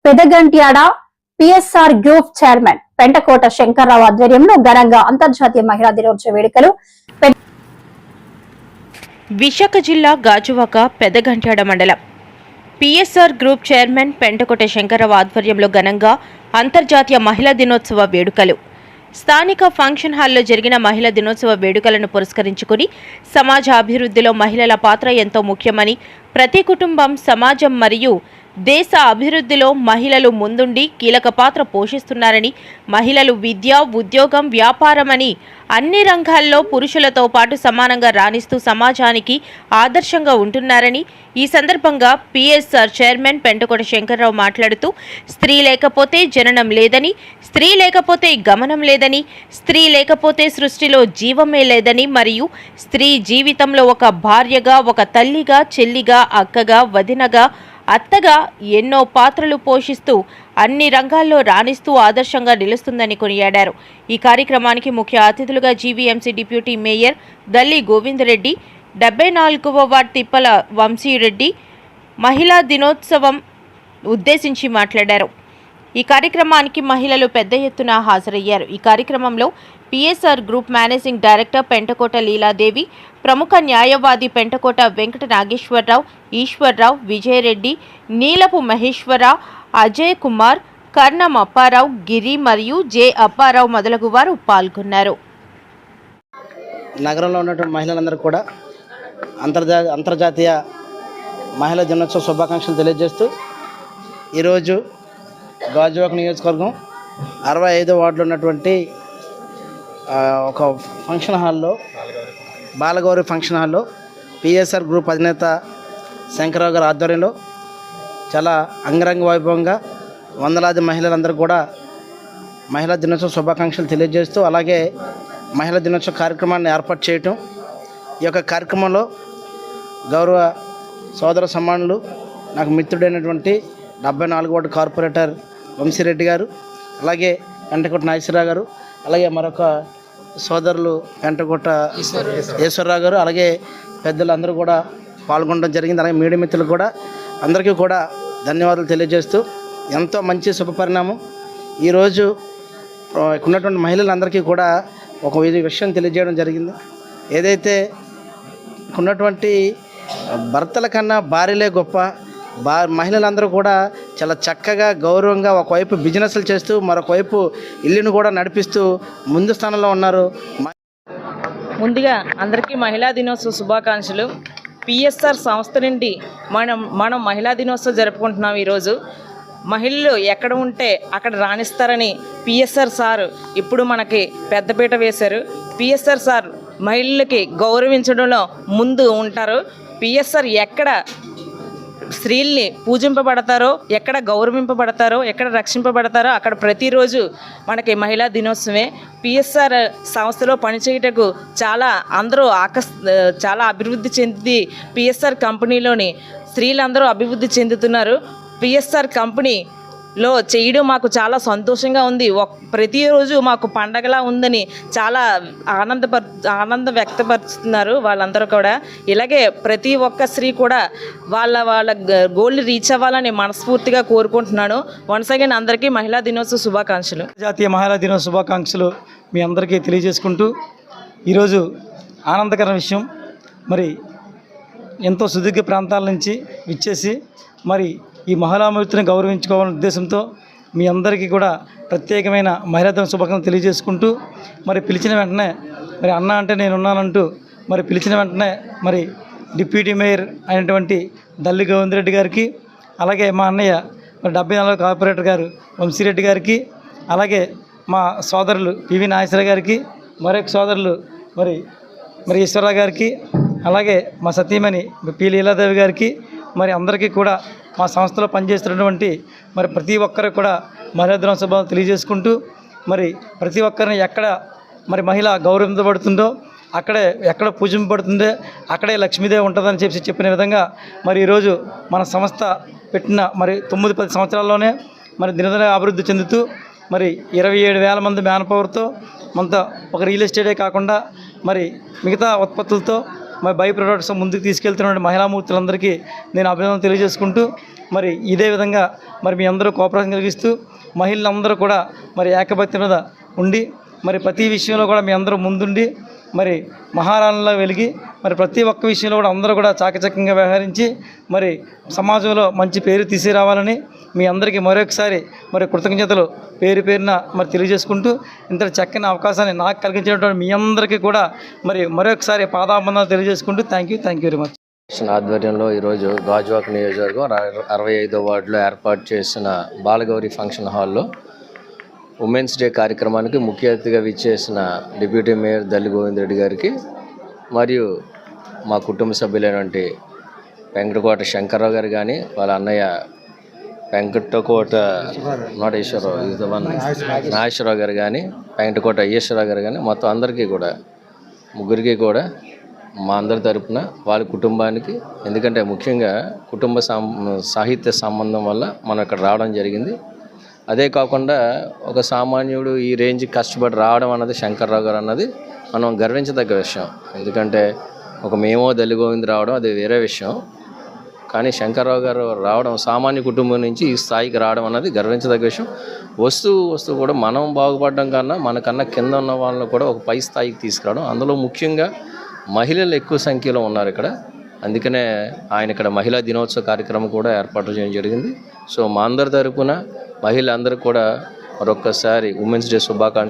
Pedagantyada PSR group chairman Pentakota Shankarrao ఆధ్వర్యంలో ఘనంగా అంతర్జాతీయ మహిళా దినోత్సవ వేడుకలు. విశాఖ జిల్లా గాజువాక పెదగంట్యాడ మండలం PSR group chairman Pentakota Shankarrao ఆధ్వర్యంలో ఘనంగా అంతర్జాతీయ మహిళా దినోత్సవ వేడుకలు. స్థానిక ఫంక్షన్ హాల్లో జరిగిన మహిళా దినోత్సవ వేడుకలను పురస్కరించుకుని సమాజ అభివృద్ధిలో మహిళల పాత్ర ఎంతో ముఖ్యమని, ప్రతి కుటుంబం, సమాజం మరియు దేశ అభివృద్ధిలో మహిళలు ముందుండి కీలక పాత్ర పోషిస్తున్నారని, మహిళలు విద్య, ఉద్యోగం, వ్యాపారమని అన్ని రంగాల్లో పురుషులతో పాటు సమానంగా రాణిస్తూ సమాజానికి ఆదర్శంగా ఉంటున్నారని ఈ సందర్భంగా పిఎస్ఆర్ చైర్మన్ పెంటకోట శంకర్రావు మాట్లాడుతూ, స్త్రీ లేకపోతే జననం లేదని, స్త్రీ లేకపోతే గమనం లేదని, స్త్రీ లేకపోతే సృష్టిలో జీవమే లేదని మరియు స్త్రీ జీవితంలో ఒక భార్యగా, ఒక తల్లిగా, చెల్లిగా, అక్కగా, వదినగా, అత్తగా ఎన్నో పాత్రలు పోషిస్తూ అన్ని రంగాల్లో రాణిస్తూ ఆదర్శంగా నిలుస్తుందని కొనియాడారు. ఈ కార్యక్రమానికి ముఖ్య అతిథులుగా GVMC deputy mayor Dalli Govinda Reddy, 74వ వార్డు తిప్పల వంశీరెడ్డి మహిళా దినోత్సవం ఉద్దేశించి మాట్లాడారు. ఈ కార్యక్రమానికి మహిళలు పెద్ద ఎత్తున హాజరయ్యారు. ఈ కార్యక్రమంలో PSR group managing director Pentakota Leela Devi, ప్రముఖ న్యాయవాది పెంటకోట వెంకట నాగేశ్వరరావు, ఈశ్వర్రావు, విజయరెడ్డి, నీలపు మహేశ్వరరావు, అజయ్ కుమార్, కర్ణం అప్పారావు, గిరి మరియు జె అప్పారావు మొదలగు వారు పాల్గొన్నారు. నగరంలో ఉన్నటువంటి మహిళలందరూ కూడా అంతర్జాతీయ మహిళా దినోత్సవ శుభాకాంక్షలు తెలియజేస్తూ ఈరోజు గాజువాక నియోజకవర్గం 65వ వార్డులో ఉన్నటువంటి ఒక ఫంక్షన్ హాల్లో, బాలగౌరి ఫంక్షన్ హాల్లో పిఎస్ఆర్ గ్రూప్ అధినేత శంకర్రావు గారి ఆధ్వర్యంలో చాలా అంగరంగ వైభవంగా వందలాది మహిళలందరూ కూడా మహిళా దినోత్సవ శుభాకాంక్షలు తెలియజేస్తూ, అలాగే మహిళా దినోత్సవ కార్యక్రమాన్ని ఏర్పాటు చేయటం. ఈ యొక్క కార్యక్రమంలో గౌరవ సోదర సమ్మానులు, నాకు మిత్రుడైనటువంటి 74వ వార్డు కార్పొరేటర్ వంశీరెడ్డి గారు, అలాగే పెంటకోట నాగేశ్వరరావు గారు, అలాగే మరొక సోదరులు పెంటకోట ఈశ్వరరావు గారు, అలాగే పెద్దలు అందరూ కూడా పాల్గొనడం జరిగింది. అలాగే మీడియా మిత్రులు కూడా అందరికీ కూడా ధన్యవాదాలు తెలియజేస్తూ, ఎంతో మంచి శుభపరిణామం. ఈరోజు ఉన్నటువంటి మహిళలందరికీ కూడా ఒక విషయం తెలియజేయడం జరిగింది. ఏదైతే ఉన్నటువంటి భర్తల కన్నా భార్యలే గొప్ప, మహిళలందరూ కూడా చాలా చక్కగా, గౌరవంగా ఒకవైపు బిజినెస్లు చేస్తూ మరొకవైపు ఇల్లును కూడా నడిపిస్తూ ముందు స్థానంలో ఉన్నారు. ముందుగా అందరికీ మహిళా దినోత్సవ శుభాకాంక్షలు. పిఎస్ఆర్ సంస్థ నుండి మనం మహిళా దినోత్సవం జరుపుకుంటున్నాం. ఈరోజు మహిళలు ఎక్కడ ఉంటే అక్కడ రాణిస్తారని పిఎస్ఆర్ సార్ ఇప్పుడు మనకి పెద్దపీట వేశారు. పిఎస్ఆర్ సార్ మహిళలకి గౌరవించడంలో ముందు ఉంటారు. పిఎస్ఆర్ ఎక్కడ స్త్రీల్ని పూజింపబడతారో, ఎక్కడ గౌరవింపబడతారో, ఎక్కడ రక్షింపబడతారో అక్కడ ప్రతిరోజు మనకి మహిళా దినోత్సవమే. పిఎస్ఆర్ సంస్థలో పనిచేయటకు చాలా అభివృద్ధి చెంది పిఎస్ఆర్ కంపెనీలోని స్త్రీలందరూ అభివృద్ధి చెందుతున్నారు. పిఎస్ఆర్ కంపెనీలో చేయడం మాకు చాలా సంతోషంగా ఉంది. ప్రతిరోజు మాకు పండగలా ఉందని చాలా ఆనందం వ్యక్తపరుస్తున్నారు వాళ్ళందరూ కూడా. ఇలాగే ప్రతి ఒక్క స్త్రీ కూడా వాళ్ళ గోల్ని రీచ్ అవ్వాలని మనస్ఫూర్తిగా కోరుకుంటున్నాను. వన్స్ అగైన్ అందరికీ మహిళా దినోత్సవ శుభాకాంక్షలు. జాతీయ మహిళా దినోత్సవ శుభాకాంక్షలు మీ అందరికీ తెలియజేసుకుంటూ, ఈరోజు ఆనందకర విషయం, మరి ఎంతో సుదీర్ఘ ప్రాంతాల నుంచి విచ్చేసి మరి ఈ మహిళామూర్తిని గౌరవించుకోవాలనే ఉద్దేశంతో మీ అందరికీ కూడా ప్రత్యేకమైన మహిళా దినోత్సవ శుభాకాంక్షలు తెలియజేసుకుంటూ, మరి పిలిచిన వెంటనే మరి అన్న అంటే నేనున్నానంటూ మరి పిలిచిన వెంటనే మరి డిప్యూటీ మేయర్ అయినటువంటి దల్లి గోవిందరెడ్డి గారికి, అలాగే మా అన్నయ్య మరి 74వ కార్పొరేటర్ గారు వంశీరెడ్డి గారికి, అలాగే మా సోదరులు పివి నాగేశ్వర గారికి, మరొక సోదరులు మరి ఈశ్వరరావు గారికి, అలాగే మా సతీమణి పి లీలాదేవి గారికి, మరి అందరికీ కూడా మా సంస్థలో పనిచేస్తున్నటువంటి మరి ప్రతి ఒక్కరు కూడా మహిళా దినోత్సవ తెలియజేసుకుంటూ, మరి ప్రతి ఒక్కరిని ఎక్కడ మరి మహిళ గౌరవించబడుతుందో, ఎక్కడ పూజింపబడుతుందో అక్కడే లక్ష్మీదేవి ఉంటుందని చెప్పిన విధంగా మరి ఈరోజు మన సంస్థ పెట్టిన మరి 9-10 సంవత్సరాల్లోనే మరి దినదిన అభివృద్ధి చెందుతూ మరి 27,000 మంది మ్యాన్ పవర్తో మనతో ఒక రియల్ ఎస్టేటే కాకుండా మరి మిగతా ఉత్పత్తులతో మరి బై ప్రొడక్ట్స్ ముందుకు తీసుకెళ్తున్న మహిళామూర్తులందరికీ నేను అభినందనలు తెలియజేసుకుంటూ, మరి ఇదే విధంగా మరి మీ అందరూ కోఆపరేషన్ కలిగిస్తూ మహిళలందరూ కూడా మరి ఏకభక్తి మీద ఉండి మరి ప్రతి విషయంలో కూడా మీ అందరూ ముందుండి మరి మహారాణిలా వెలిగి మరి ప్రతి ఒక్క విషయంలో కూడా అందరూ కూడా చాకచక్యంగా వ్యవహరించి మరి సమాజంలో మంచి పేరు తీసుకురావాలని మీ అందరికీ మరొకసారి మరి కృతజ్ఞతలు పేరున మరి తెలియజేసుకుంటూ ఇంత చక్కని అవకాశాన్ని నాకు కలిగించినటువంటి మీ అందరికీ కూడా మరి మరొకసారి పాదాబంధాలు తెలియజేసుకుంటూ థ్యాంక్ యూ వెరీ మచ్. ఆధ్వర్యంలో ఈరోజు గాజువాక నియోజకవర్గం 65వ వార్డులో ఏర్పాటు చేసిన బాలగౌరి ఫంక్షన్ హాల్లో ఉమెన్స్ డే కార్యక్రమానికి ముఖ్య అతిథిగా విచ్చేసిన డిప్యూటీ మేయర్ దల్లి గోవింద్ రెడ్డి గారికి మరియు మా కుటుంబ సభ్యులైనటువంటి వెంకటకోట శంకర్రావు గారు కానీ వాళ్ళ అన్నయ్య వెంకటకోట నాగేశ్వరరావు గారు కానీ వెంకటకోట అయ్యేశ్వరరావు గారు కానీ మొత్తం అందరికీ కూడా ముగ్గురికి కూడా మా అందరి తరపున వాళ్ళ కుటుంబానికి, ఎందుకంటే ముఖ్యంగా కుటుంబ సాహిత్య సంబంధం వల్ల మనం ఇక్కడ రావడం జరిగింది. అదే కాకుండా ఒక సామాన్యుడు ఈ రేంజ్ కష్టపడి రావడం అన్నది శంకర్రావు గారు అన్నది మనం గర్వించదగ్గ విషయం. ఎందుకంటే ఒక మేమో దల్లి గోవింద్ రావడం అది వేరే విషయం, కానీ శంకర్రావు గారు రావడం సామాన్య కుటుంబం నుంచి ఈ స్థాయికి రావడం అన్నది గర్వించదగ్గ విషయం. వస్తూ కూడా మనం బాగుపడడం కన్నా మనకన్నా కింద ఉన్న వాళ్ళని కూడా ఒక పై స్థాయికి తీసుకురావడం, అందులో ముఖ్యంగా మహిళలు ఎక్కువ సంఖ్యలో ఉన్నారు ఇక్కడ. అందుకనే ఆయన ఇక్కడ మహిళా దినోత్సవ కార్యక్రమం కూడా ఏర్పాటు చేయడం జరిగింది. సో మా అందరి తరపున మహిళలందరూ కూడా మరొక్కసారి ఉమెన్స్ డే శుభాకాంక్షలు.